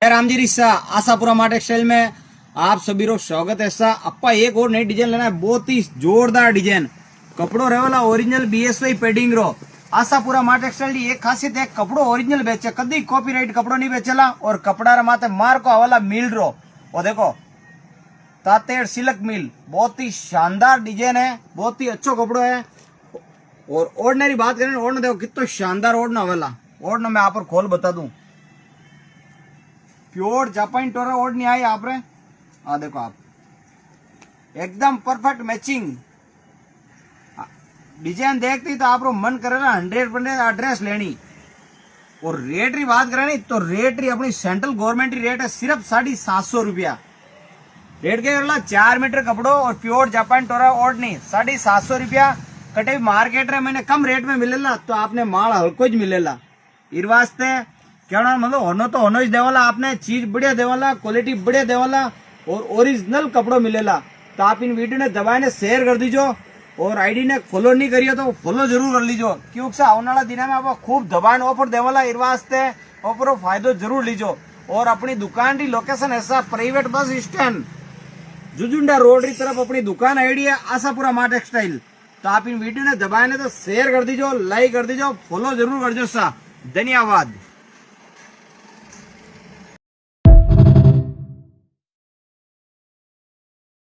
राम जी रिश्ता Ashapura mart textile में आप सभी को स्वागत है। सा अपा एक और नई डिजाइन लेना है, बहुत ही जोरदार डिजाइन। कपड़ो रहेला ओरिजिनल बीएसवाई पेडिंग रो। आशापुरा मार्ट टेक्सटाइल की एक खासियत है, कपड़ो ओरिजिनल बेचे, कदी कॉपीराइट कपड़ो नहीं बेचेला। और कपड़ा रे माथे मार को हवाला मिल रो। वो देखो तातेड़ सिल्क मिल, बहुत ही शानदार डिजाइन है, बहुत ही अच्छो कपड़ो है। और ओढ़ने की बात करें, ओढ़ना देखो कितना शानदार ओढ़ना हवाला। ओढ़ना मैं आप खोल बता दूं, प्योर जापानी टोरा ओढ़ नहीं आई आप रे। देखो आप एकदम परफेक्ट मैचिंग डिजाइन देखती तो आप मन करेगा 100% ड्रेस लेनी। और रेट की बात करें तो रेट री अपनी सेंट्रल गवर्नमेंट रेट है सिर्फ 750 रुपया। रेट के 4 मीटर कपड़ो और प्योर जापानी टोरा ओढ़नी 750 रुपया। कटे मार्केट रे मैंने कम रेट में मिलेला तो आपने माल हल्को ज मिलेला। इस वास्ते कहना मतलब होनो तो होनो ही देवाला, आपने चीज बढ़िया देवाला, क्वालिटी बढ़िया देवाला और ओरिजिनल कपड़ो मिलेला। तो आप इन वीडियो ने दबाए ने शेयर कर दीजो और आईडी ने फॉलो नहीं करियो तो फॉलो जरूर कर लीजो, क्योंकि आने वाला दिन में आप खूब दबाए ऑफर देवाला। इस वास्ते ऑफर फायदो जरूर लीजो। और अपनी दुकान की लोकेशन ऐसा प्राइवेट बस स्टैंड जुजुंडा रोड की तरफ अपनी दुकान आईडी है आशापुरा मार्ट टेक्सटाइल। तो आप इन वीडियो ने दबाए ने तो शेयर कर दीजो, लाइक कर दीजो, फॉलो जरूर कर दो। सा धन्यवाद।